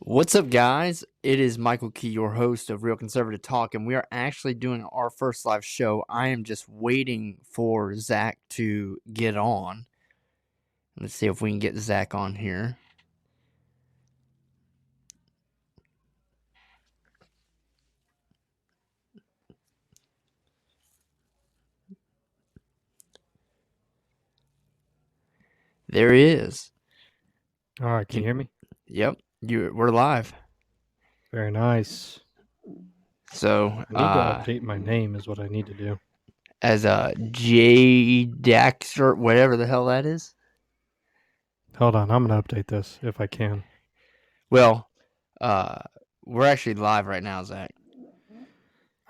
What's up, guys? It is Michael Key, your host of Real Conservative Talk, and we are actually doing our first live show. I am just waiting for Zach to get on. Let's see if we can get Zach on here. There he is. All right, can you hear me? Yep, we're live. Very nice. So, I need to update my name is what I need to do. as J Dax or whatever the hell that is. Hold on, I'm going to update this if I can. Well, we're actually live right now, Zach.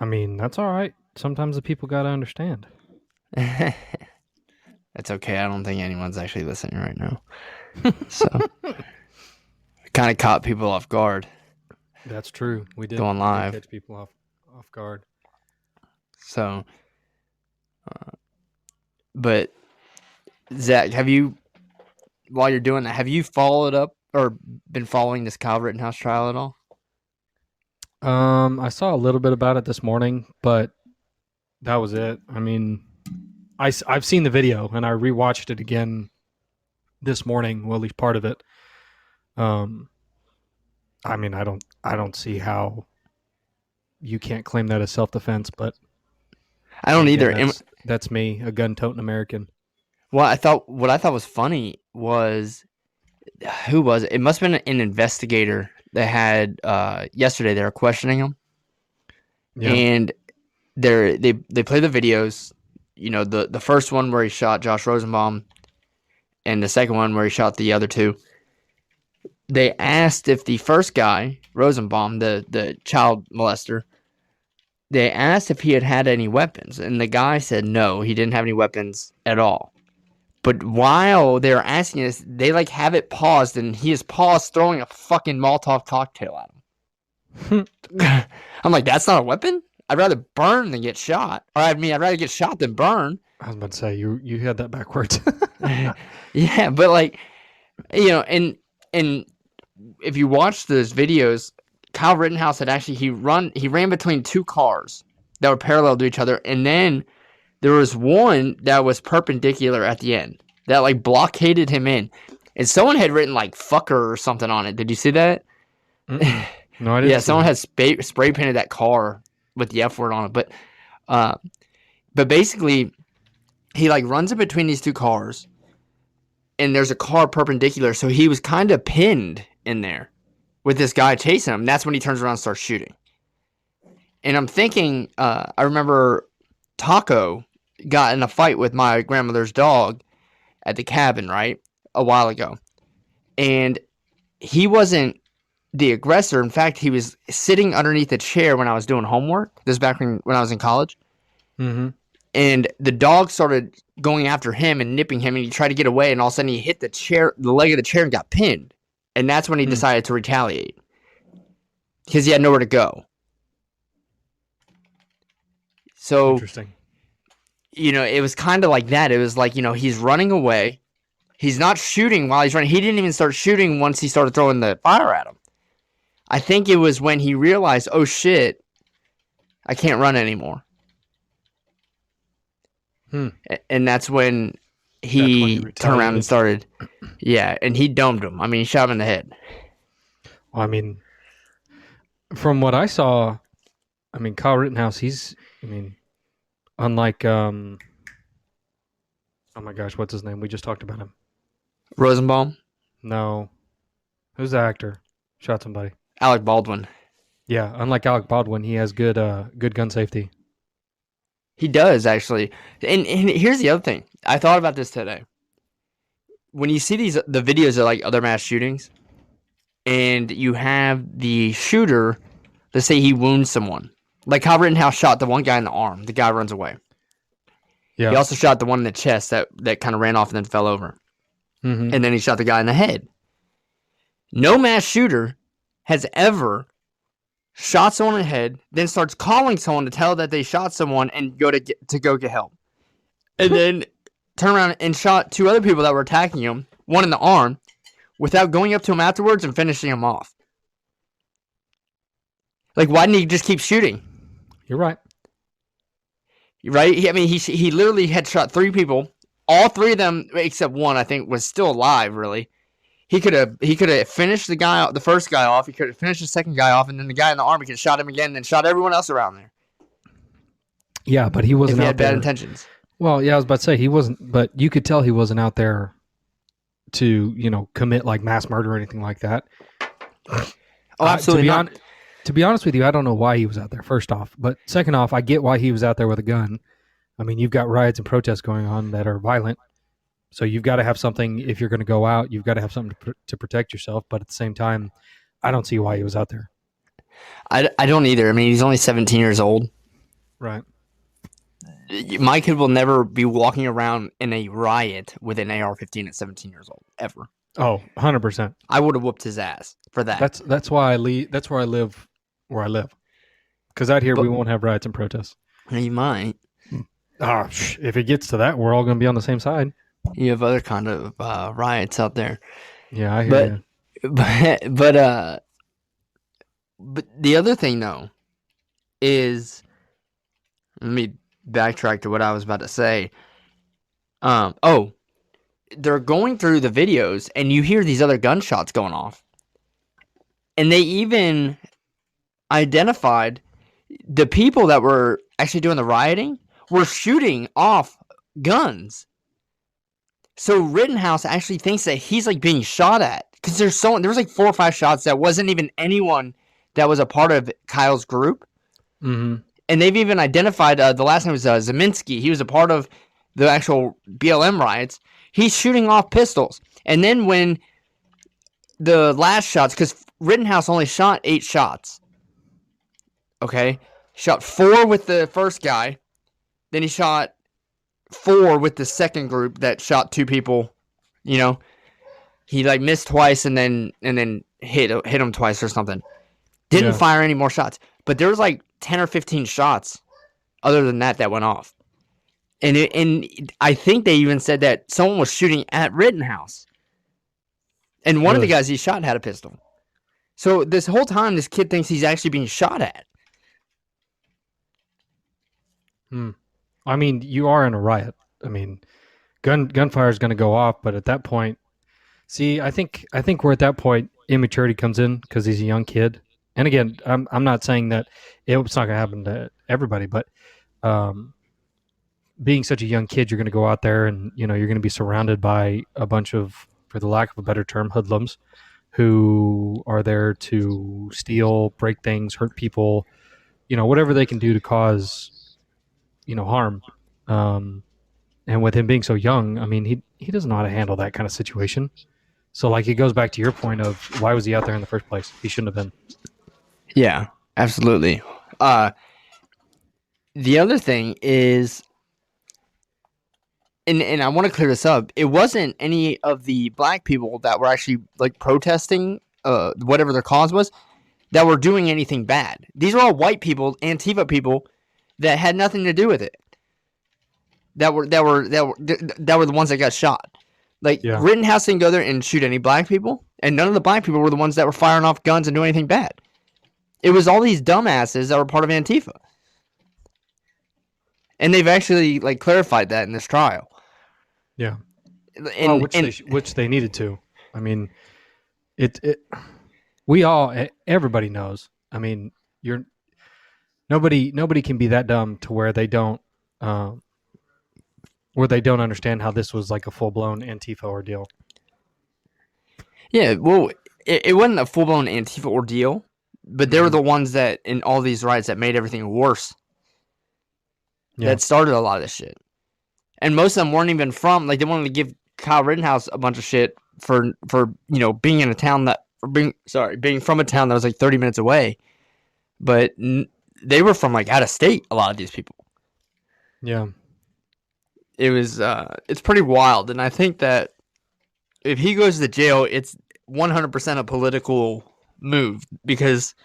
I mean, that's all right. Sometimes the people got to understand. That's okay. I don't think anyone's actually listening right now. So, kind of caught people off guard. That's true. We did Going live. catch people off guard. So, but Zach, while you're doing that, have you followed up or been following this Kyle Rittenhouse trial at all? I saw a little bit about it this morning, but that was it. I mean, I've seen the video and I rewatched it again this morning, well, at least part of it. I mean, I don't see how you can't claim that as self-defense, but I don't either. That's me, a gun-toting American. What I thought was funny was, who was it? It must have been an investigator that had yesterday. They were questioning him, and they play the videos. You know, the first one where he shot Josh Rosenbaum, and the second one where he shot the other two. They asked if the first guy, Rosenbaum, the child molester, they asked if he had any weapons, and the guy said no, he didn't have any weapons at all. But while they're asking this, they have it paused, and he is paused throwing a fucking Molotov cocktail at him. I'm like, that's not a weapon? I'd rather burn than get shot. Or I'd rather get shot than burn. I was about to say, you had that backwards. Yeah, but and if you watch those videos, Kyle Rittenhouse had actually he ran between two cars that were parallel to each other, and then there was one that was perpendicular at the end that blockaded him in, and someone had written "fucker" or something on it. Did you see that? No, I didn't. Yeah, someone had spray painted that car with the F word on it, but basically he runs in between these two cars, and there's a car perpendicular, so he was kind of pinned in there with this guy chasing him. That's when he turns around and starts shooting. And I'm thinking, I remember Taco got in a fight with my grandmother's dog at the cabin, right, a while ago. And he wasn't the aggressor. In fact, he was sitting underneath a chair when I was doing homework. This is back when I was in college. Mm-hmm. And the dog started going after him and nipping him, and he tried to get away, and all of a sudden he hit the leg of the chair, and got pinned. And that's when he decided to retaliate, because he had nowhere to go. So, interesting. It was kind of like that. It was he's running away. He's not shooting while he's running. He didn't even start shooting once he started throwing the fire at him. I think it was when he realized, oh shit, I can't run anymore. And that's when he turned around and started. Yeah, and he domed him. I mean, he shot him in the head. Well, I mean, from what I saw, Kyle Rittenhouse, unlike, oh my gosh, what's his name? We just talked about him. Rosenbaum? No. Who's the actor? Shot somebody. Alec Baldwin. Yeah, unlike Alec Baldwin, he has good gun safety. He does, actually. And here's the other thing. I thought about this today. When you see the videos of other mass shootings, and you have the shooter, let's say he wounds someone. Like Kyle Rittenhouse shot the one guy in the arm. The guy runs away. Yeah. He also shot the one in the chest that kind of ran off and then fell over. Mm-hmm. And then he shot the guy in the head. No mass shooter has ever shot someone in the head, then starts calling someone to tell that they shot someone and go to get help. And then turn around and shot two other people that were attacking him, one in the arm, without going up to him afterwards and finishing him off. Like, why didn't he just keep shooting? You're right. Right? He literally had shot 3 people. All 3 of them, except one, I think, was still alive. Really, he could have finished the first guy off. He could have finished the second guy off, and then the guy in the army could have shot him again, and then shot everyone else around there. Yeah, but he wasn't if he out had there. bad intentions. Well, yeah, I was about to say he wasn't, but you could tell he wasn't out there to commit like mass murder or anything like that. Oh, absolutely not. To be honest with you, I don't know why he was out there, first off. But second off, I get why he was out there with a gun. I mean, you've got riots and protests going on that are violent. So you've got to have something, if you're going to go out, you've got to have something to protect yourself. But at the same time, I don't see why he was out there. I don't either. I mean, he's only 17 years old. Right. My kid will never be walking around in a riot with an AR-15 at 17 years old, ever. Oh, 100%. I would have whooped his ass for that. That's why I leave. That's where I live. Because out here we won't have riots and protests. You might. If it gets to that, we're all going to be on the same side. You have other kind of riots out there. Yeah, I hear you. But the other thing though is, let me backtrack to what I was about to say. They're going through the videos and you hear these other gunshots going off, and they even identified the people that were actually doing the rioting were shooting off guns. So Rittenhouse actually thinks that he's like being shot at, because there was like 4 or 5 shots that wasn't even anyone that was a part of Kyle's group. Mm-hmm. And they've even identified the last name was Zeminski. He was a part of the actual BLM riots. He's shooting off pistols. And then when the last shots, because Rittenhouse only shot 8 shots. Okay? Shot 4 with the first guy. Then he shot 4 with the second group that shot 2 people. He like missed twice and then hit him twice or something. Didn't fire any more shots. But there was like 10 or 15 shots other than that went off. And I think they even said that someone was shooting at Rittenhouse. And one of the guys he shot had a pistol. So this whole time, this kid thinks he's actually being shot at. I mean, you are in a riot. I mean, gunfire is going to go off, but at that point, see, I think we're at that point, immaturity comes in because he's a young kid. And again, I'm not saying that it's not going to happen to everybody, but being such a young kid, you're going to go out there and you're going to be surrounded by a bunch of, for the lack of a better term, hoodlums who are there to steal, break things, hurt people, whatever they can do to cause harm. And with him being so young, I mean, he doesn't know how to handle that kind of situation. So like, it goes back to your point of why was he out there in the first place? He shouldn't have been. Yeah, absolutely. The other thing is, and I want to clear this up, it wasn't any of the black people that were actually like protesting, whatever their cause was, that were doing anything bad. These are all white people, Antifa people, that had nothing to do with it. That were the ones that got shot. Like, Rittenhouse didn't go there and shoot any black people, and none of the black people were the ones that were firing off guns and doing anything bad. It was all these dumbasses that were part of Antifa. And they've actually like clarified that in this trial. Yeah. Which they needed to. I mean, everybody knows. I mean, nobody can be that dumb to where they don't understand how this was like a full-blown Antifa ordeal. Yeah, well, it wasn't a full-blown Antifa ordeal, but they were the ones that, in all these riots, that made everything worse. Yeah. That started a lot of this shit. And most of them weren't even from, like, they wanted to give Kyle Rittenhouse a bunch of shit for being in a town that, being from a town that was like 30 minutes away. But they were from like out of state, a lot of these people. Yeah. It was, it's pretty wild. And I think that if he goes to jail, it's 100% a political move, because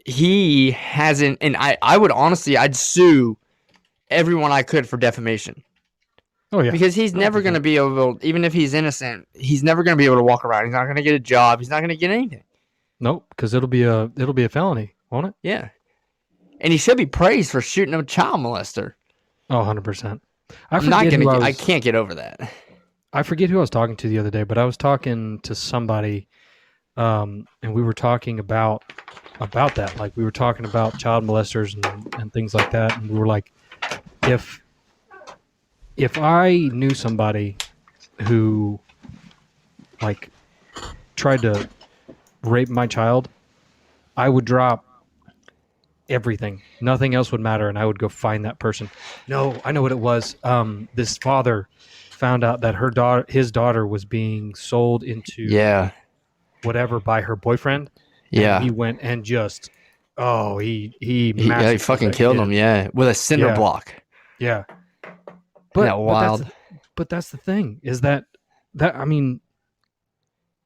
he hasn't, and I would honestly, I'd sue everyone I could for defamation. Oh yeah. Because he's never going to be able, even if he's innocent, he's never going to be able to walk around. He's not going to get a job. He's not going to get anything. Nope, because it'll be a felony. won't it? Yeah. And he should be praised for shooting a child molester. Oh, 100%. I I'm not forget gonna who I get. I was. can't get over that. I forget who I was talking to the other day, but I was talking to somebody, and we were talking about that. Like we were talking about child molesters and things like that, and we were like, if if I knew somebody who like tried to rape my child, I would drop everything. Nothing else would matter, and I would go find that person. No, I know what it was. This father found out that his daughter, was being sold into Yeah. whatever by her boyfriend, and Yeah. he went and just, oh, he He massacred fucking that killed kid. him. Yeah, with a cinder Yeah, block. yeah. Isn't that But wild? that's the thing, is that I mean,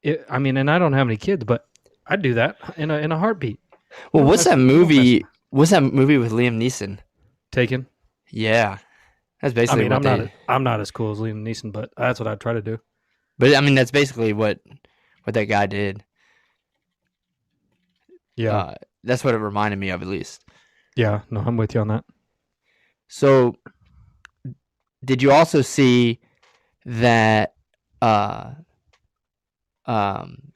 and I don't have any kids, but I'd do that in a heartbeat. Well, what's that You don't mess movie? What's that movie with Liam Neeson? taken. Yeah, that's I basically mean, what they. I'm not as cool as Liam Neeson, but that's what I'd try to do. But I mean, that's basically what that guy did. Yeah, That's what it reminded me of, at least. yeah. No, I'm with you on that. So, did you also see that? Uh, um,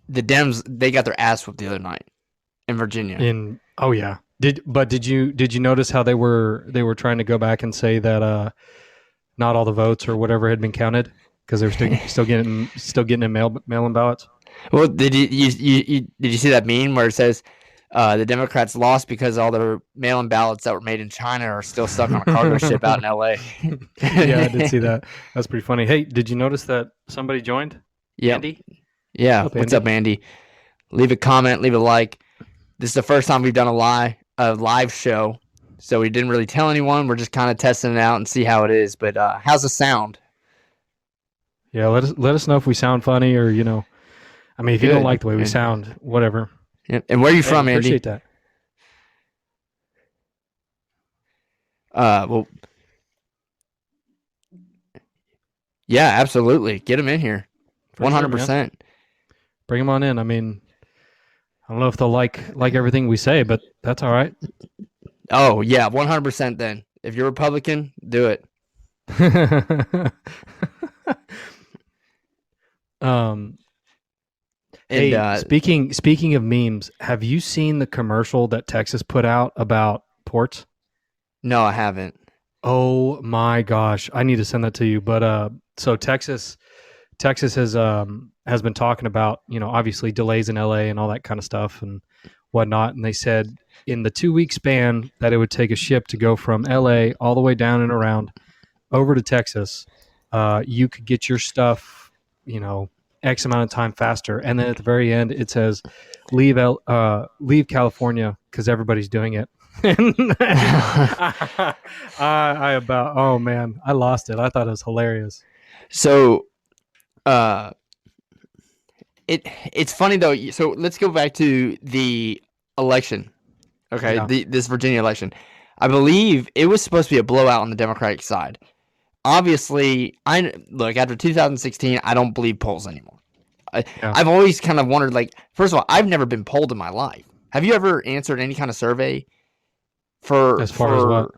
the Dems, they got their ass whooped the other night in Virginia. Oh yeah. Did you notice how they were trying to go back and say that not all the votes or whatever had been counted because they were still getting in mail-in ballots? Well, did you see that meme where it says the Democrats lost because all their mail-in ballots that were made in China are still stuck on a cargo ship out in L.A. Yeah, I did see that. That's pretty funny. Hey, did you notice that somebody joined? Yep. Andy? Yeah. What's up, What's Andy? up, Andy? Leave a comment, leave a like. This is the first time we've done a live show, so we didn't really tell anyone. We're just kind of testing it out and see how it is. But how's the sound? Yeah, let us know if we sound funny or I mean, if you don't Good. like the way we sound, whatever. Yep. And where are you Hey, from, Andy? appreciate that. Well, yeah, absolutely. Get him in here. For sure, man. 100%. Bring them on in. I mean, I don't know if they'll like everything we say, but that's all right. Oh, yeah, 100% then. If you're Republican, do it. um, And hey, speaking of memes, have you seen the commercial that Texas put out about ports? no, I haven't. Oh my gosh, I need to send that to you. But so Texas has been talking about, obviously delays in LA and all that kind of stuff and whatnot, and they said in the 2 week span that it would take a ship to go from LA all the way down and around over to Texas, you could get your stuff, X amount of time faster. And then at the very end, it says, leave California because everybody's doing it. I about, oh man, I lost it. I thought it was hilarious. So, uh, it's funny though. So let's go back to the election. Okay, Yeah, this Virginia election. I believe it was supposed to be a blowout on the Democratic side. Obviously, I look after 2016. I don't believe polls anymore. yeah. I've always kind of wondered. Like, first of all, I've never been polled in my life. Have you ever answered any kind of survey As far as what?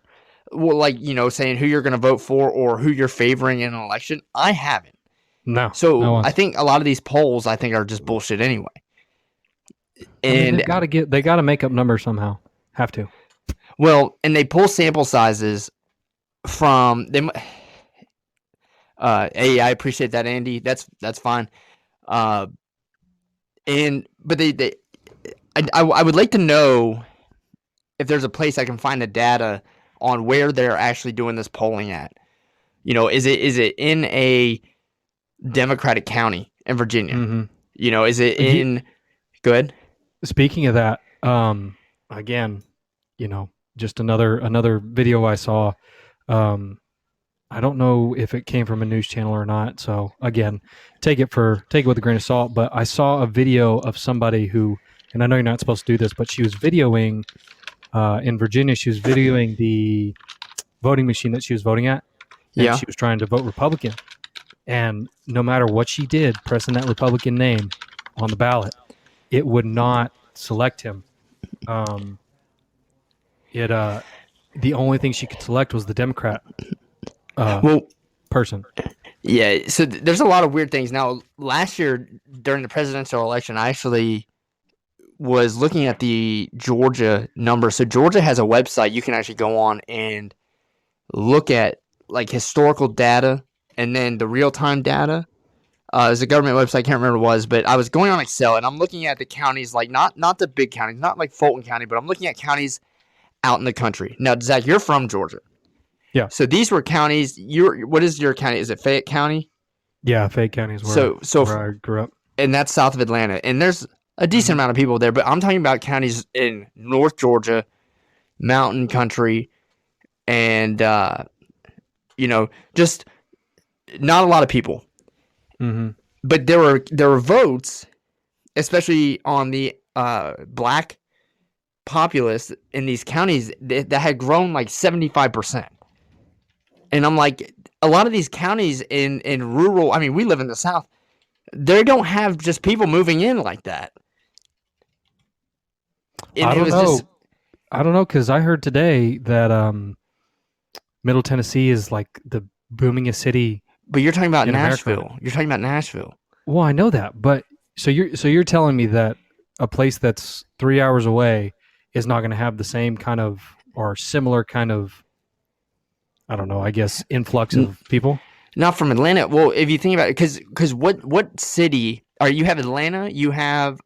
well, like saying who you're going to vote for or who you're favoring in an election? I haven't. No, no So I one's. think a lot of these polls I think are just bullshit anyway. I mean, And they got to make up numbers somehow. Have to. well, and they pull sample sizes from them. Hey, I appreciate that, Andy. That's fine. Uh, but I would like to know if there's a place I can find the data on where they're actually doing this polling at. Is it in a Democratic county in Virginia? Mm-hmm. Is it You, in good? Speaking of that, again, just another video I saw. Um, I don't know if it came from a news channel or not. So again, take it with a grain of salt. But I saw a video of somebody who, and I know you're not supposed to do this, but she was videoing in Virginia. She was videoing the voting machine that she was voting at, and Yeah. she was trying to vote Republican. And no matter what she did, pressing that Republican name on the ballot, it would not select him. Um, the only thing she could select was the Democrat Well, person. yeah. So there's a lot of weird things. Now, last year during the presidential election, I actually was looking at the Georgia number. So Georgia has a website you can actually go on and look at like historical data and then the real time data. It's a government website. I can't remember what it was, but I was going on Excel and I'm looking at the counties, like not the big counties, not like Fulton County, but I'm looking at counties out in the country. Now, Zach, you're from Georgia. Yeah. So these were counties. What is your county? Is it Fayette County? Yeah, Fayette County is where I grew up. And that's south of Atlanta. And there's a decent amount of people there, but I'm talking about counties in North Georgia, mountain country, and just not a lot of people. Mm-hmm. But there were votes, especially on the black populace in these counties that had grown like 75%. And I'm like, a lot of these counties in rural, I mean, we live in the South, they don't have just people moving in like that. And I don't know, because I heard today that Middle Tennessee is like the boomingest city. But you're talking about Nashville. America. You're talking about Nashville. Well, I know that, but so you're telling me that a place that's 3 hours away is not going to have the same kind of or similar kind of, I don't know, I guess, influx of people? Not from Atlanta. Well, if you think about it, because what city? You have Atlanta. You have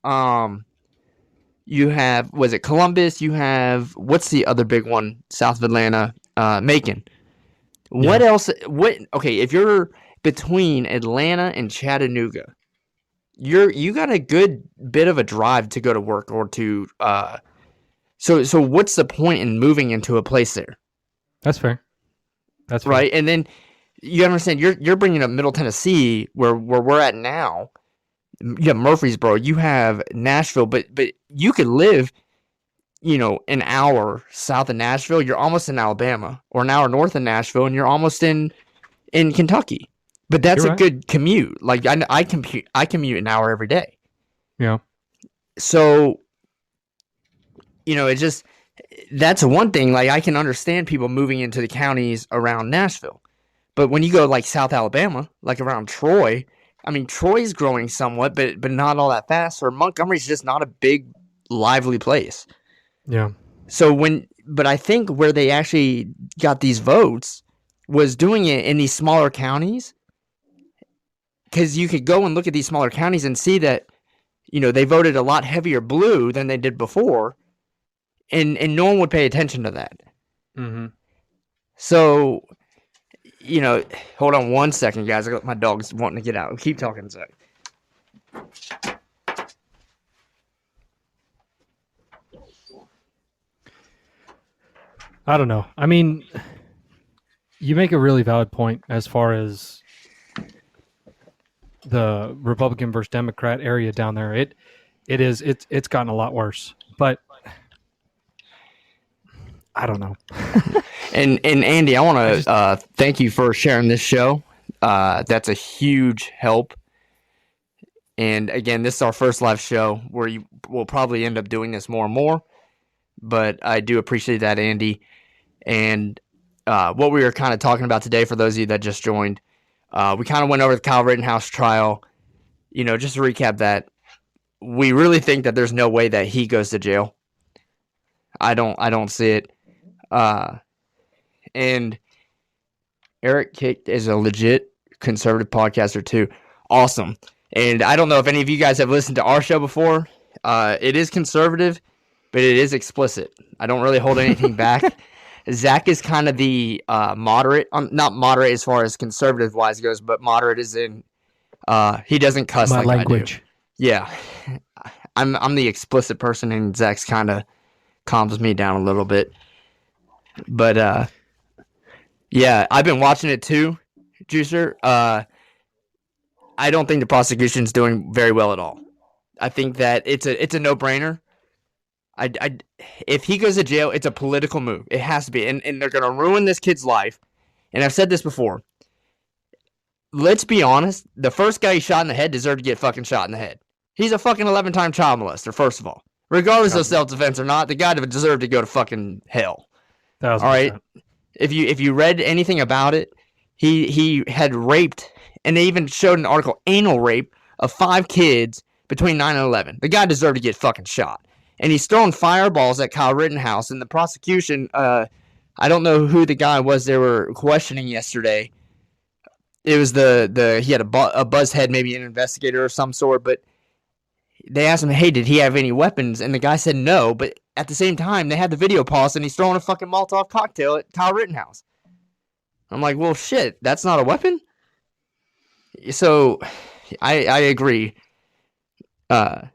was it Columbus? You have, what's the other big one south of Atlanta? Macon. What else? Okay, if you're between Atlanta and Chattanooga, you got a good bit of a drive to go to work or to. So what's the point in moving into a place there? That's fair. That's fair. Right, and then you understand you're bringing up Middle Tennessee where we're at now. You have Murfreesboro, you have Nashville, but you could live, an hour south of Nashville, you're almost in Alabama, or an hour north of Nashville, and you're almost in Kentucky. But that's a good commute. Like I commute an hour every day. Yeah. So, it's just, that's one thing. Like I can understand people moving into the counties around Nashville, but when you go like South Alabama, like around Troy, I mean Troy's growing somewhat, but not all that fast. Or Montgomery's just not a big, lively place. Yeah. So but I think where they actually got these votes was doing it in these smaller counties, because you could go and look at these smaller counties and see that, they voted a lot heavier blue than they did before, and no one would pay attention to that. Mm-hmm. So, hold on one second, guys. My dog's wanting to get out. Keep talking, Zach. I don't know. I mean, you make a really valid point as far as the Republican versus Democrat area down there. It's gotten a lot worse, but I don't know. And Andy, I want to thank you for sharing this show. That's a huge help. And again, this is our first live show where you will probably end up doing this more and more. But I do appreciate that, Andy. And what we were kind of talking about today, for those of you that just joined, we kind of went over the Kyle Rittenhouse trial. Just to recap that, we really think that there's no way that he goes to jail. I don't see it. And Eric Kick is a legit conservative podcaster too. Awesome. And I don't know if any of you guys have listened to our show before. It is conservative, but it is explicit. I don't really hold anything back. Zach is kind of the moderate, not moderate as far as conservative wise goes, but moderate as in he doesn't cuss my like language. I do. Yeah, I'm the explicit person, and Zach's kind of calms me down a little bit. But yeah, I've been watching it too, Juicer. I don't think the prosecution's doing very well at all. I think that it's a no-brainer. If he goes to jail, it's a political move. It has to be, and they're gonna ruin this kid's life. And I've said this before. Let's be honest. The first guy he shot in the head deserved to get fucking shot in the head. He's a fucking 11-time child molester, first of all. Regardless of self-defense or not, the guy deserved to go to fucking hell. 1,000%. All right. If you read anything about it, he had raped, and they even showed an article, anal rape of 5 kids between 9 and 11. The guy deserved to get fucking shot. And he's throwing fireballs at Kyle Rittenhouse. And the prosecution, I don't know who the guy was they were questioning yesterday. It was he had a buzz head, maybe an investigator of some sort, but they asked him, hey, did he have any weapons? And the guy said no, but at the same time, they had the video paused, and he's throwing a fucking Molotov cocktail at Kyle Rittenhouse. I'm like, well, shit, that's not a weapon? So, I agree. A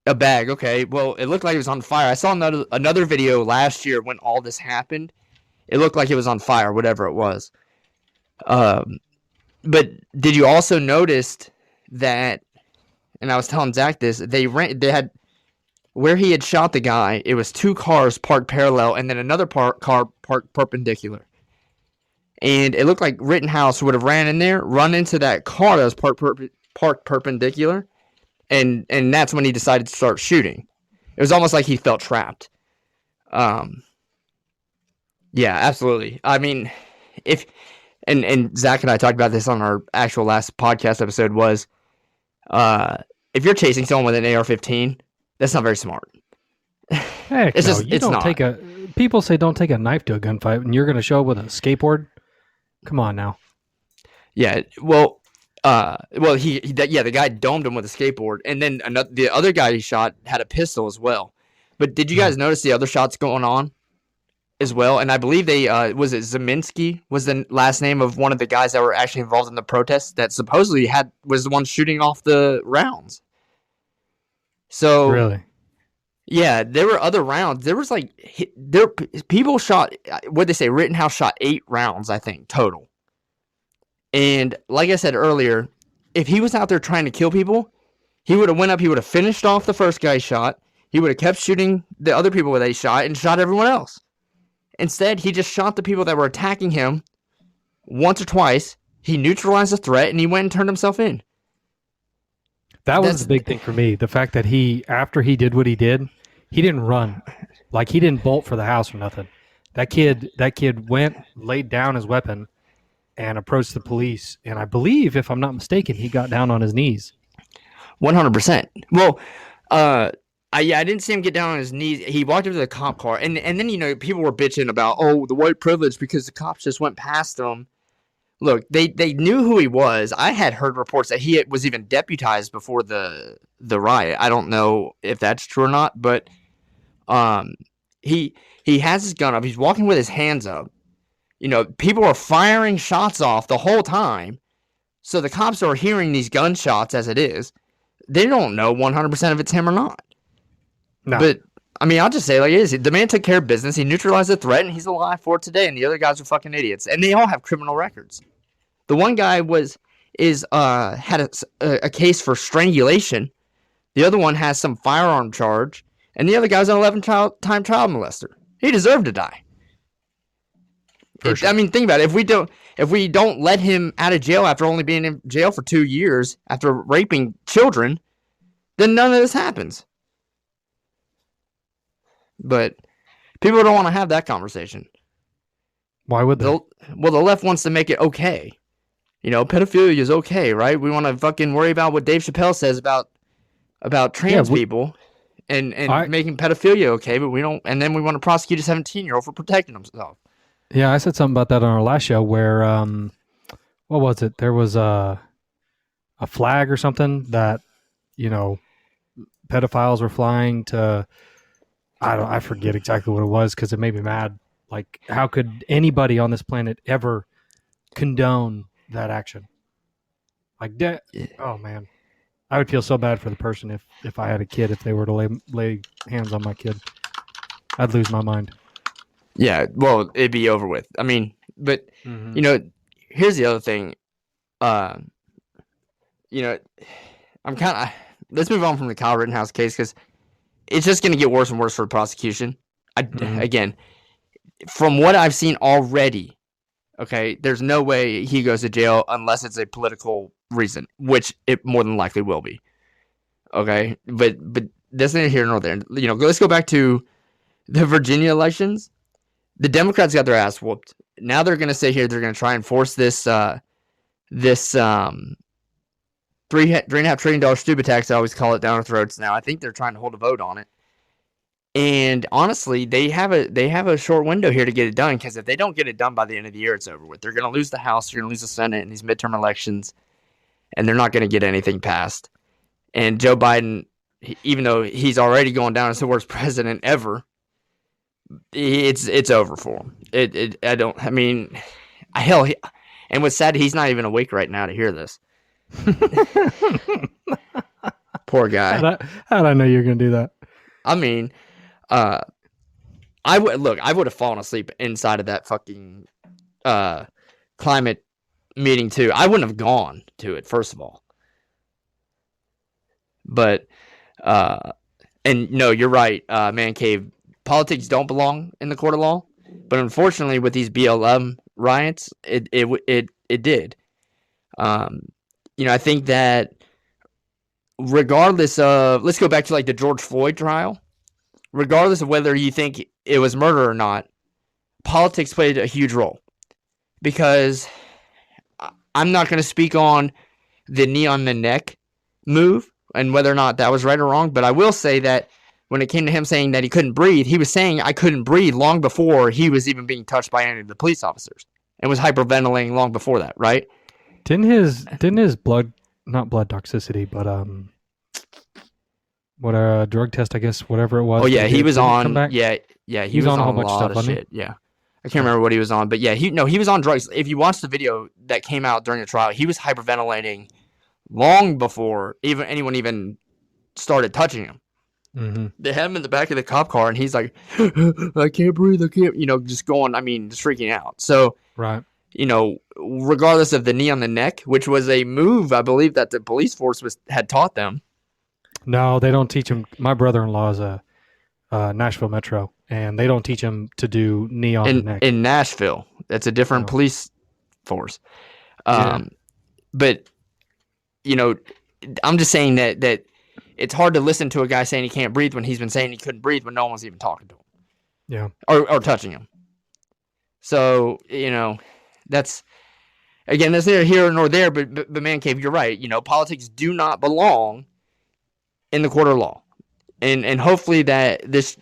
bag, okay. Well, it looked like it was on fire. I saw another video last year when all this happened. It looked like it was on fire, whatever it was. But did you also notice that, and I was telling Zach this, they had, where he had shot the guy, it was 2 cars parked parallel and then another car parked perpendicular. And it looked like Rittenhouse would have ran in there, run into that car that was parked perpendicular, and that's when he decided to start shooting. It was almost like he felt trapped. Yeah, absolutely. I mean, and Zach and I talked about this on our actual last podcast episode, was if you're chasing someone with an AR-15, that's not very smart. Heck no, it's not. People say don't take a knife to a gunfight, and you're going to show up with a skateboard? Come on now. Yeah, well, the guy domed him with a skateboard, and then the other guy he shot had a pistol as well. But did you guys notice the other shots going on as well? And I believe they was it Zeminski was the last name of one of the guys that were actually involved in the protests that supposedly was the one shooting off the rounds. So really, yeah, there were other rounds. There was people shot. What they say? Rittenhouse shot 8 rounds, I think, total. And like I said earlier, if he was out there trying to kill people, he would have went up. He would have finished off the first guy he shot. He would have kept shooting the other people that he shot and shot everyone else. Instead, he just shot the people that were attacking him once or twice. He neutralized the threat, and he went and turned himself in. That was the big thing for me. The fact that after he did what he did, he didn't run. Like, he didn't bolt for the house or nothing. That kid went, laid down his weapon, and approached the police. And I believe, if I'm not mistaken, he got down on his knees. 100%. Well, I didn't see him get down on his knees. He walked up to the cop car, and then people were bitching about the white privilege because the cops just went past him. Look, they knew who he was. I had heard reports that he was even deputized before the riot. I don't know if that's true or not, but he has his gun up. He's walking with his hands up. People are firing shots off the whole time. So the cops are hearing these gunshots as it is. They don't know 100% if it's him or not. No. But, I mean, I'll just say like it is. The man took care of business. He neutralized the threat, and he's alive for it today. And the other guys are fucking idiots. And they all have criminal records. The one guy had a case for strangulation. The other one has some firearm charge. And the other guy's an 11-time child molester. He deserved to die. Sure. I mean, think about it. If we don't let him out of jail after only being in jail for 2 years after raping children, then none of this happens. But people don't want to have that conversation. Why would they? Well, the left wants to make it okay. Pedophilia is okay, right? We want to fucking worry about what Dave Chappelle says about trans people and making pedophilia okay, but we don't. And then we want to prosecute a 17-year-old for protecting himself. Yeah, I said something about that on our last show where, what was it? There was a flag or something that, pedophiles were flying to, I forget exactly what it was because it made me mad. Like, how could anybody on this planet ever condone that action? Like, oh man, I would feel so bad for the person if I had a kid, if they were to lay hands on my kid. I'd lose my mind. Yeah, well, it'd be over with. I mean, but, here's the other thing. I'm kind of... Let's move on from the Kyle Rittenhouse case because it's just going to get worse and worse for the prosecution. Again, from what I've seen already, okay, there's no way he goes to jail unless it's a political reason, which it more than likely will be. Okay? But that's neither here nor there. Let's go back to the Virginia elections. The Democrats got their ass whooped. Now they're going to sit here. They're going to try and force this $3.5 trillion stupid tax. I always call it down our throats. Now I think they're trying to hold a vote on it. And honestly, they have a short window here to get it done, because if they don't get it done by the end of the year, it's over with. They're going to lose the House, they're going to lose the Senate in these midterm elections, and they're not going to get anything passed. And Joe Biden, even though he's already going down as the worst president ever, it's over for him. And what's sad, he's not even awake right now to hear this. Poor guy. How'd I know you were going to do that? I mean, I would have fallen asleep inside of that fucking climate meeting too. I wouldn't have gone to it, first of all. But and no, you're right, Man Cave. Politics don't belong in the court of law, but unfortunately, with these BLM riots, it did. I think that regardless of, let's go back to like the George Floyd trial. Regardless of whether you think it was murder or not, politics played a huge role. Because I'm not going to speak on the knee on the neck move and whether or not that was right or wrong, but I will say that when it came to him saying that he couldn't breathe, he was saying I couldn't breathe long before he was even being touched by any of the police officers, and was hyperventilating long before that, right? Didn't his blood, not blood toxicity, but what a drug test, I guess, whatever it was. Oh yeah, he was on. Yeah, he was on a whole bunch of stuff. Wasn't he? Yeah, I can't remember what he was on, but yeah, he was on drugs. If you watch the video that came out during the trial, he was hyperventilating long before anyone even started touching him. Mm-hmm. They had him in the back of the cop car, and he's like, "I can't breathe. I can't," just going. Just freaking out. So, right. Regardless of the knee on the neck, which was a move, I believe that the police force had taught them. No, they don't teach him. My brother-in-law is a Nashville Metro, and they don't teach him to do knee on the neck. In Nashville, that's a different police force. But I'm just saying that it's hard to listen to a guy saying he can't breathe when he's been saying he couldn't breathe when no one was even talking to him. Yeah. Or touching him. So, that's neither here nor there, but Man Cave, you're right. Politics do not belong in the court of law. And hopefully that this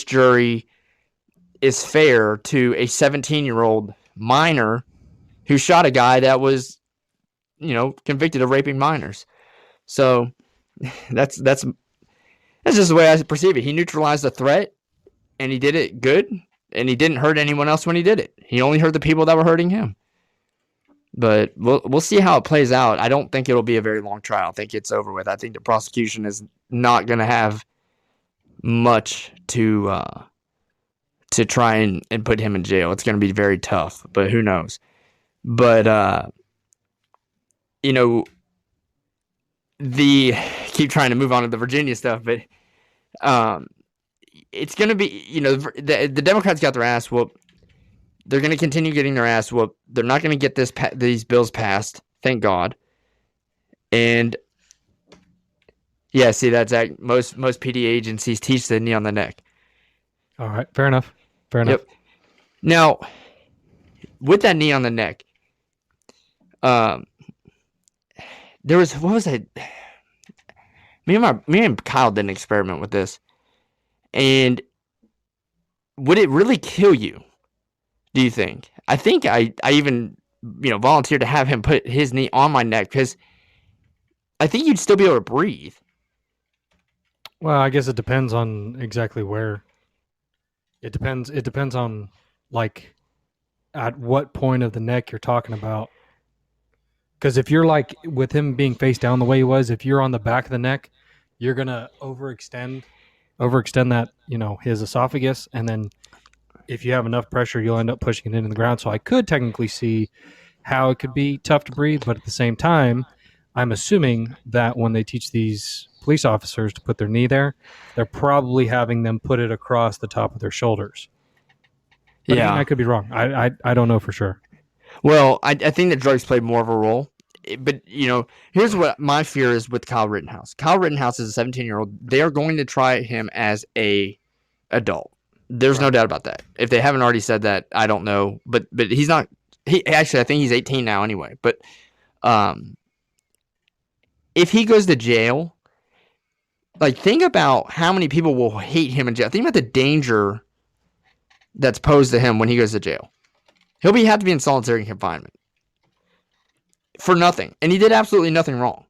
jury is fair to a 17-year-old minor who shot a guy that was, convicted of raping minors. So that's just the way I perceive it. He neutralized the threat, and he did it good, and he didn't hurt anyone else when he did it. He only hurt the people that were hurting him. But we'll see how it plays out. I don't think it'll be a very long trial. I think it's over with. I think the prosecution is not going to have much to try and put him in jail. It's going to be very tough, but who knows? But keep trying to move on to the Virginia stuff, but it's going to be, the Democrats got their ass whooped. They're going to continue getting their ass whooped. They're not going to get these bills passed, thank God. And yeah, see, that's most PD agencies teach the knee on the neck. All right, fair enough. Yep. Now, with that knee on the neck, there was, what was it? Me and Kyle did an experiment with this, and would it really kill you? Do you think? I think I even volunteered to have him put his knee on my neck, because I think you'd still be able to breathe. Well, I guess it depends on exactly where. It depends on like at what point of the neck you're talking about. Because if you're like with him being face down the way he was, if you're on the back of the neck, you're gonna overextend that his esophagus, and then if you have enough pressure, you'll end up pushing it into the ground. So I could technically see how it could be tough to breathe, but at the same time, I'm assuming that when they teach these police officers to put their knee there, they're probably having them put it across the top of their shoulders. But I could be wrong. I don't know for sure. Well, I think that drugs played more of a role, but here's what my fear is with Kyle Rittenhouse. Kyle Rittenhouse is a 17-year-old. They are going to try him as a adult. There's no doubt about that. If they haven't already said that, I don't know. But he's not. He actually, I think he's 18 now anyway. But if he goes to jail, like, think about how many people will hate him in jail. Think about the danger that's posed to him when he goes to jail. He'll have to be in solitary confinement for nothing, and he did absolutely nothing wrong.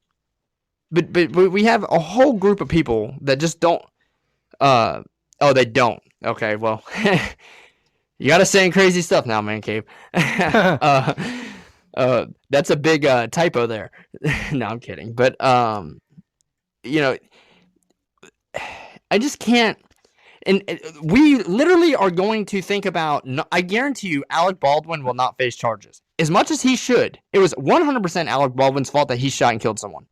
But we have a whole group of people that just don't. They don't. Okay, well, you got to say crazy stuff now, man cave. That's a big typo there. No, I'm kidding. But I just can't. And we literally are going to think about. I guarantee you, Alec Baldwin will not face charges as much as he should. It was 100% Alec Baldwin's fault that he shot and killed someone,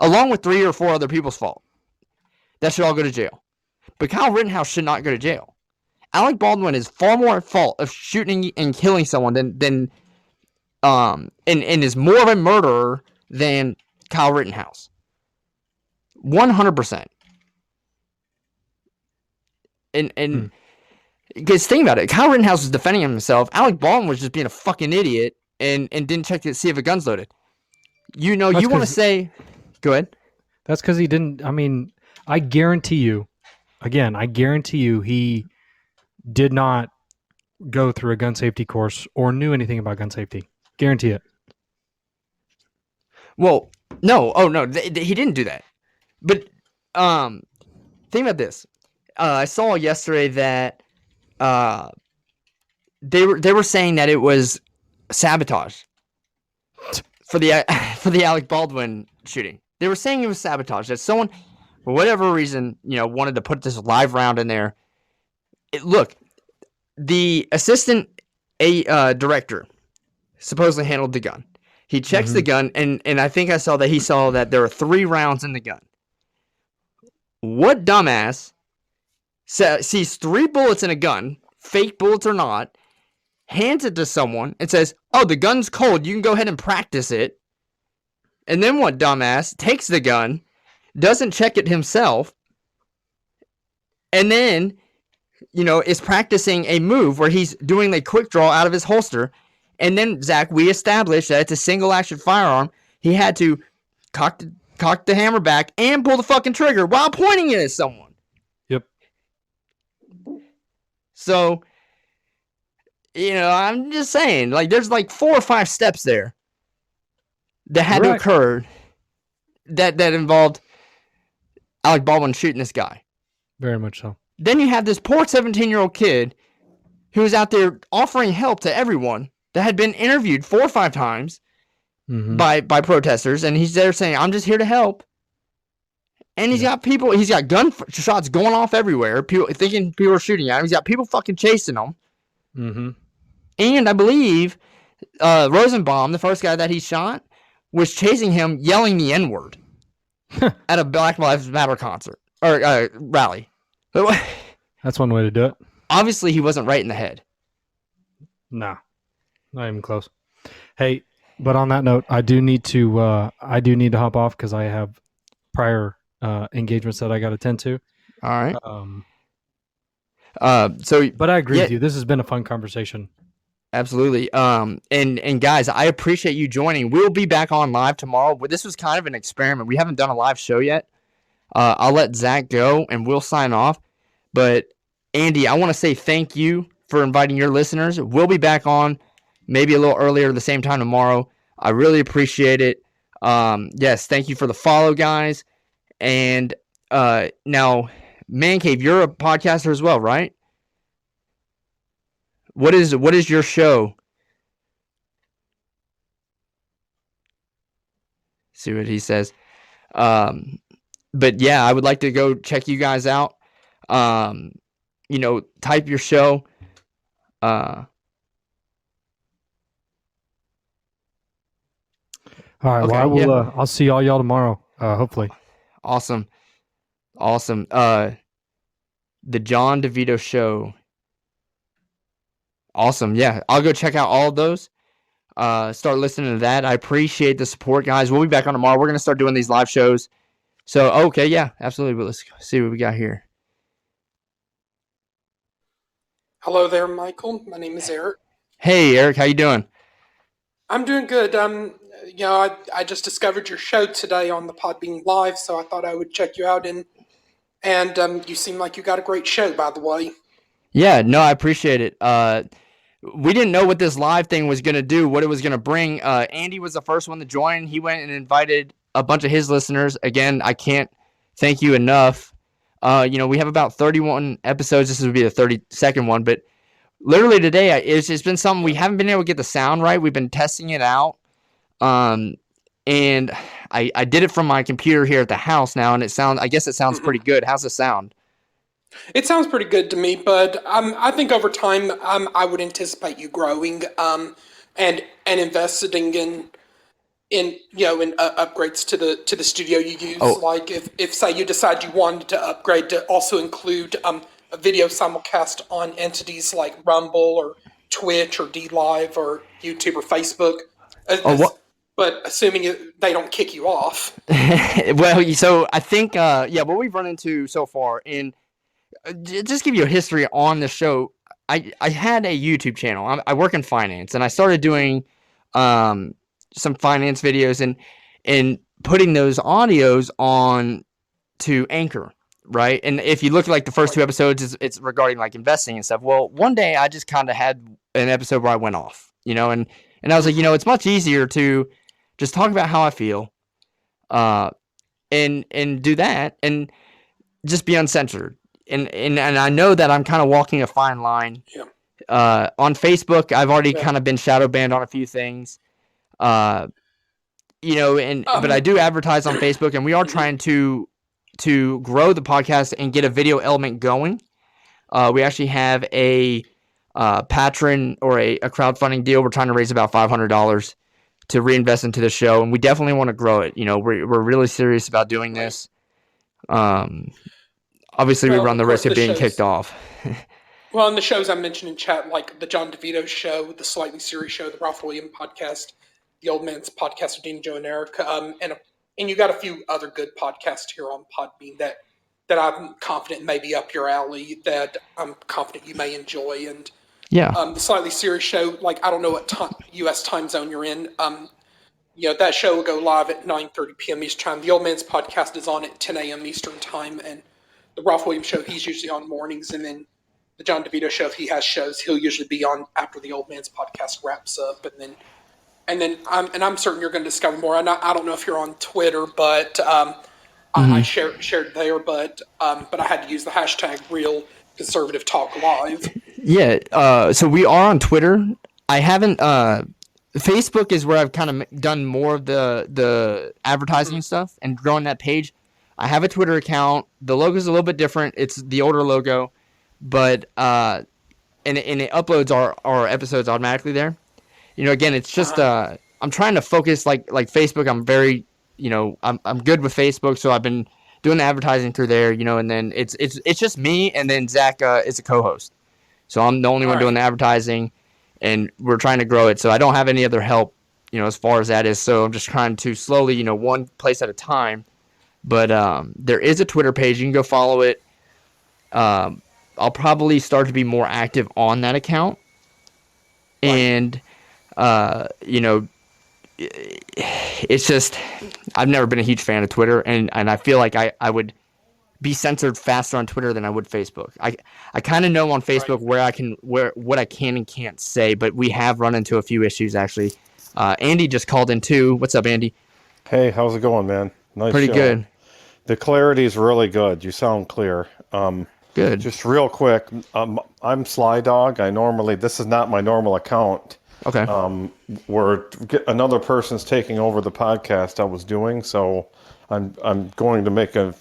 along with 3 or 4 other people's fault. That should all go to jail. But Kyle Rittenhouse should not go to jail. Alec Baldwin is far more at fault of shooting and killing someone than and is more of a murderer than Kyle Rittenhouse. 100%. And because think about it, Kyle Rittenhouse was defending himself. Alec Baldwin was just being a fucking idiot and didn't check to see if a gun's loaded. You want to say, go ahead. That's because he didn't. I mean, I guarantee you, he did not go through a gun safety course or knew anything about gun safety. Guarantee it. Well, no. Oh, no. He didn't do that. But think about this. I saw yesterday that they were saying that it was sabotage for the Alec Baldwin shooting. They were saying it was sabotage. That someone, for whatever reason, wanted to put this live round in there. Look, the assistant director supposedly handled the gun. He checks the gun, and I think I saw that he saw that there are 3 rounds in the gun. What dumbass sees 3 bullets in a gun, fake bullets or not, hands it to someone and says, "Oh, the gun's cold. You can go ahead and practice it." And then what dumbass takes the gun, doesn't check it himself, and then, is practicing a move where he's doing a quick draw out of his holster. And then, Zach, we established that it's a single action firearm. He had to cock the hammer back and pull the fucking trigger while pointing it at someone. Yep. So, I'm just saying, like, there's like 4 or 5 steps there that had to occur that involved Alec Baldwin shooting this guy. Very much so. Then you have this poor 17-year-old kid who was out there offering help to everyone that had been interviewed 4 or 5 times by protesters, and he's there saying, "I'm just here to help." And he's got gunshots going off everywhere, people thinking people are shooting at him. He's got people fucking chasing him. Mm-hmm. And I believe Rosenbaum, the first guy that he shot, was chasing him, yelling the N-word at a Black Lives Matter concert or rally. That's one way to do it. Obviously, he wasn't right in the head. Nah, not even close. Hey, but on that note, I do need to hop off because I have prior engagements that I got to attend to. All right. But I agree with you. This has been a fun conversation. Absolutely. And guys, I appreciate you joining. We'll be back on live tomorrow. This was kind of an experiment. We haven't done a live show yet. I'll let Zach go and we'll sign off. But Andy, I want to say thank you for inviting your listeners. We'll be back on maybe a little earlier, the same time tomorrow. I really appreciate it. Yes, thank you for the follow, guys. And now, Man Cave, you're a podcaster as well, right? What is your show? See what he says. But yeah, I would like to go check you guys out. Type your show. All right. Okay, well, I will. I'll see all y'all tomorrow. Hopefully. Awesome. The John DeVito Show. Awesome. Yeah, I'll go check out all of those. start listening to that. I appreciate the support, guys. We'll be back on tomorrow. We're going to start doing these live shows. So, okay, yeah, absolutely. But let's see what we got here. Hello there, Michael. My name is Eric. Hey, Eric, how you doing? I'm doing good. I just discovered your show today on the Podbean Live, so I thought I would check you out. And you seem like you got a great show, by the way. Yeah, no, I appreciate it. We didn't know what this live thing was going to do, what it was going to bring. Andy was the first one to join. He went and invited a bunch of his listeners. Again, I can't thank you enough. We have about 31 episodes. This would be the 32nd one, but literally today, it's been something we haven't been able to get the sound right. We've been testing it out. And I did it from my computer here at the house now, and I guess it sounds pretty good. How's the sound? It sounds pretty good to me, but I think over time I would anticipate you growing and investing in upgrades to the studio you use. Oh. Like if say you decide you wanted to upgrade to also include a video simulcast on entities like Rumble or Twitch or D Live or YouTube or Facebook. But assuming they don't kick you off. Well, so I think what we've run into so far, and just give you a history on the show. I had a YouTube channel. I work in finance, and I started doing some finance videos and putting those audios on to Anchor, right? And if you look at like the first two episodes, it's regarding like investing and stuff. Well, one day I just kind of had an episode where I went off, and I was like, it's much easier to just talk about how I feel, and do that, and just be uncensored. And I know that I'm kind of walking a fine line. Yeah. On Facebook, I've already kind of been shadow banned on a few things. But I do advertise on Facebook, and we are trying to grow the podcast and get a video element going. We actually have a patron or a crowdfunding deal. We're trying to raise about $500 to reinvest into the show, and we definitely want to grow it. We're really serious about doing this. Obviously, we run the risk of being kicked off. Well, and the shows I mentioned in chat, like the John DeVito show, the Slightly Serious show, the Ralph Williams podcast, the Old Man's podcast with Dean, Joe, and Eric, and you got a few other good podcasts here on Podbean that I'm confident may be up your alley, that I'm confident you may enjoy. And the Slightly Serious show, like I don't know what U.S. time zone you're in. That show will go live at 9:30 p.m. Eastern time. The Old Man's podcast is on at 10 a.m. Eastern time, and the Ralph Williams show, he's usually on mornings, and then the John DeVito show, if he has shows, he'll usually be on after the Old Man's podcast wraps up, and then I'm certain you're going to discover more. I don't know if you're on Twitter, but I shared there, but I had to use the hashtag Real Conservative Talk Live. Yeah, so we are on Twitter. I haven't. Facebook is where I've kind of done more of the advertising stuff and growing that page. I have a Twitter account. The logo is a little bit different. It's the older logo, but and it uploads our episodes automatically there. Again, it's just I'm trying to focus like Facebook. I'm very I'm good with Facebook, so I've been doing the advertising through there. And then it's just me, and then Zach is a co-host, so I'm the only one doing the advertising, and we're trying to grow it. So I don't have any other help, as far as that is. So I'm just trying to slowly, one place at a time. But there is a Twitter page. You can go follow it. I'll probably start to be more active on that account. And, it's just I've never been a huge fan of Twitter. And I feel like I would be censored faster on Twitter than I would Facebook. I kind of know on Facebook what I can and can't say. But we have run into a few issues, actually. Andy just called in, too. What's up, Andy? Hey, how's it going, man? Nice Pretty show. Good. The clarity is really good. You sound clear. Good. Just real quick, I'm Sly Dog. This is not my normal account. Okay. Where another person's taking over the podcast I was doing, so I'm going to make I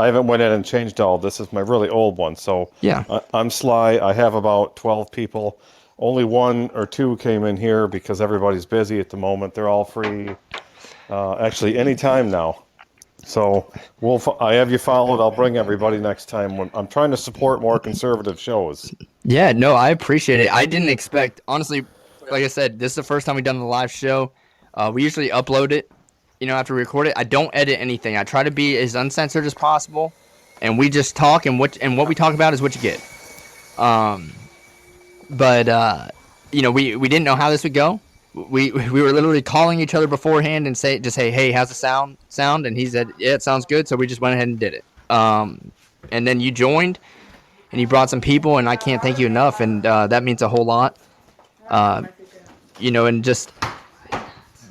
haven't went in and changed all. This is my really old one. So yeah, I'm Sly. I have about 12 people. Only 1 or 2 came in here because everybody's busy at the moment. They're all free. Actually, anytime now. So I have you followed. I'll bring everybody next time. I'm trying to support more conservative shows. Yeah, no, I appreciate it. I didn't expect, honestly, like I said, this is the first time we've done the live show. We usually upload it, after we record it. I don't edit anything. I try to be as uncensored as possible, and we just talk, and what we talk about is what you get. But we didn't know how this would go. We were literally calling each other beforehand and say, hey, how's the sound? And he said, yeah, it sounds good. So we just went ahead and did it. And then you joined, and you brought some people, and I can't thank you enough. And that means a whole lot. And just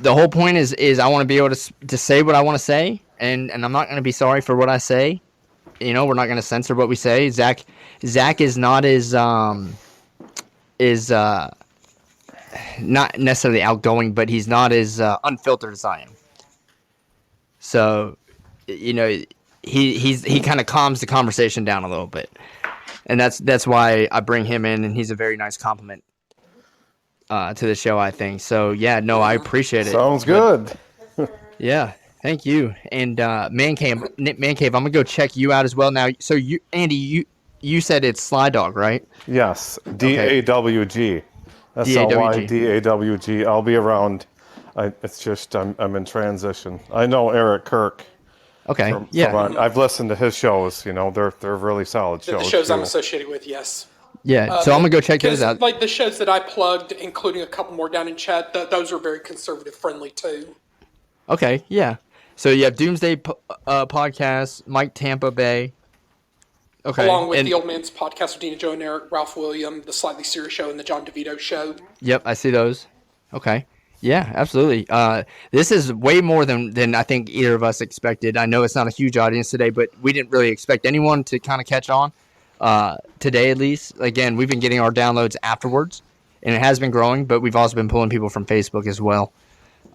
the whole point is I want to be able to say what I want to say, and I'm not going to be sorry for what I say. We're not going to censor what we say. Zach is not as not necessarily outgoing, but he's not as unfiltered as I am. So, he kind of calms the conversation down a little bit, and that's why I bring him in, and he's a very nice compliment to the show, I think. So yeah, no, I appreciate it. Sounds good. Yeah, thank you. And Man Cave, I'm gonna go check you out as well now. So Andy, you said it's Sly Dog, right? Yes, DAWG. SLY I'll be around. It's just I'm in transition. I know Eric Kirk. Okay. I've listened to his shows. They're really solid shows. The shows I'm associated with, yes. Yeah. So I'm gonna go check those out. Like the shows that I plugged, including a couple more down in chat, those are very conservative friendly too. Okay. Yeah. So you have Doomsday podcast, Mike Tampa Bay. Okay. Along with the Old Man's Podcast with Dina, Joe, and Eric, Ralph William, the Slightly Serious Show, and the John DeVito Show. Yep, I see those. Okay. Yeah, absolutely. This is way more than I think either of us expected. I know it's not a huge audience today, but we didn't really expect anyone to kind of catch on today, at least. Again, we've been getting our downloads afterwards, and it has been growing, but we've also been pulling people from Facebook as well.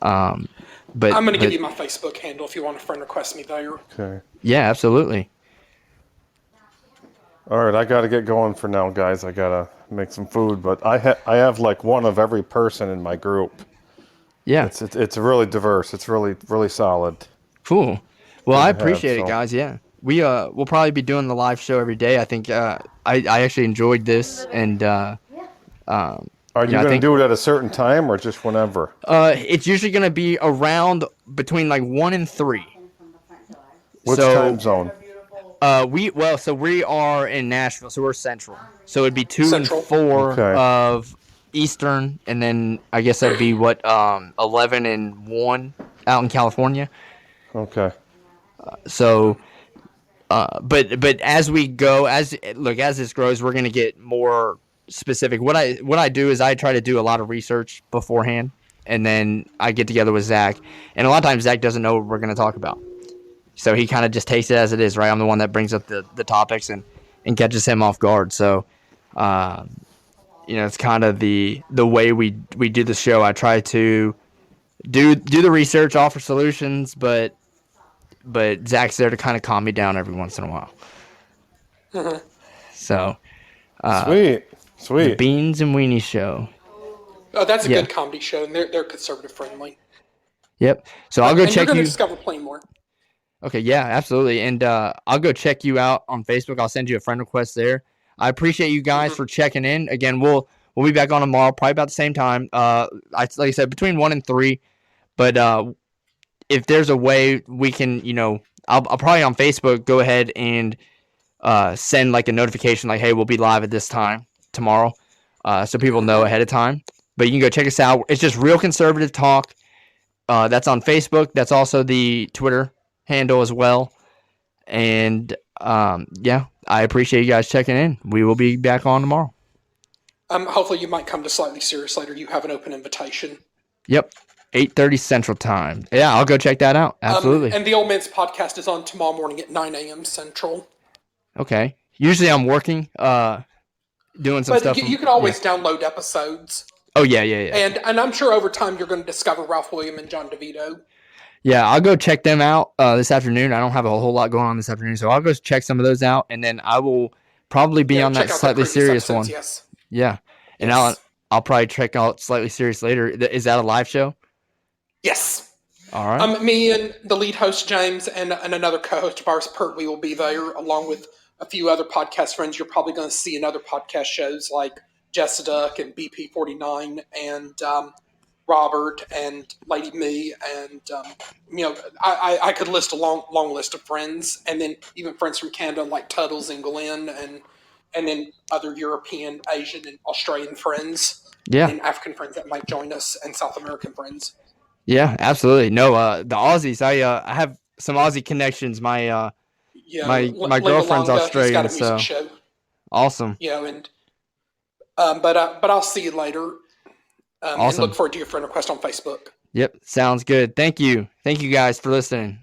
But I'm going to give you my Facebook handle if you want to friend request me there. Okay. Yeah, absolutely. All right, I got to get going for now, guys. I got to make some food, but I have like one of every person in my group. Yeah. It's really diverse. It's really, really solid. Cool. Well, I appreciate it, guys. Yeah. We'll probably be doing the live show every day. I think I actually enjoyed this, and are you going to do it at a certain time or just whenever? It's usually going to be around between like 1 and 3. Which time zone? We are in Nashville, so we're central. So it'd be 2 and 4 of Eastern, and then I guess that'd be 11 and 1 out in California. Okay. But as we go, as this grows, we're gonna get more specific. What I do is I try to do a lot of research beforehand, and then I get together with Zach, and a lot of times Zach doesn't know what we're gonna talk about. So he kind of just takes it as it is, right? I'm the one that brings up the topics and catches him off guard. So, it's kind of the way we do the show. I try to do the research, offer solutions, but Zach's there to kind of calm me down every once in a while. Mm-hmm. So, sweet. The Beans and Weenie Show. Oh, that's a good comedy show, and they're conservative friendly. Yep. So I'll go check you. You're going to discover plenty more. Okay, yeah, absolutely. And I'll go check you out on Facebook. I'll send you a friend request there. I appreciate you guys for checking in. Again, we'll be back on tomorrow, probably about the same time. Like I said, between 1 and 3. But if there's a way we can, I'll probably on Facebook go ahead and send like a notification like, hey, we'll be live at this time tomorrow, so people know ahead of time. But you can go check us out. It's just Real Conservative Talk. That's on Facebook. That's also the Twitter handle as well. And I appreciate you guys checking in. We will be back on tomorrow. Hopefully you might come to Slightly Serious later. You have an open invitation. Yep. 8:30 Central Time. Yeah, I'll go check that out. Absolutely. And the Old Man's Podcast is on tomorrow morning at 9 a.m. Central. Okay. Usually I'm working, doing some stuff. But you can always download episodes. Oh, yeah. And I'm sure over time you're going to discover Ralph William and John DeVito. Yeah, I'll go check them out this afternoon. I don't have a whole lot going on this afternoon, so I'll go check some of those out, and then I will probably be on that Slightly Serious one. Yes. Yeah, and I'll probably check out Slightly Serious later. Is that a live show? Yes. All right. Me and the lead host, James, and another co-host of ours, Pertwee, will be there, along with a few other podcast friends. You're probably going to see in other podcast shows like Jessica and BP49 and Robert and Lady Me, and I could list a long list of friends, and then even friends from Canada like Tuttles and Glenn, and then other European, Asian, and Australian friends, Yeah. and African friends that might join us, and South American friends. Yeah, absolutely. No, the Aussies. I have some Aussie connections. My my girlfriend's Lingalonga, he's got Australian, a music so show. awesome. And but I'll see you later. And Awesome. look forward to your friend request on Facebook. Yep, sounds good. Thank you guys for listening.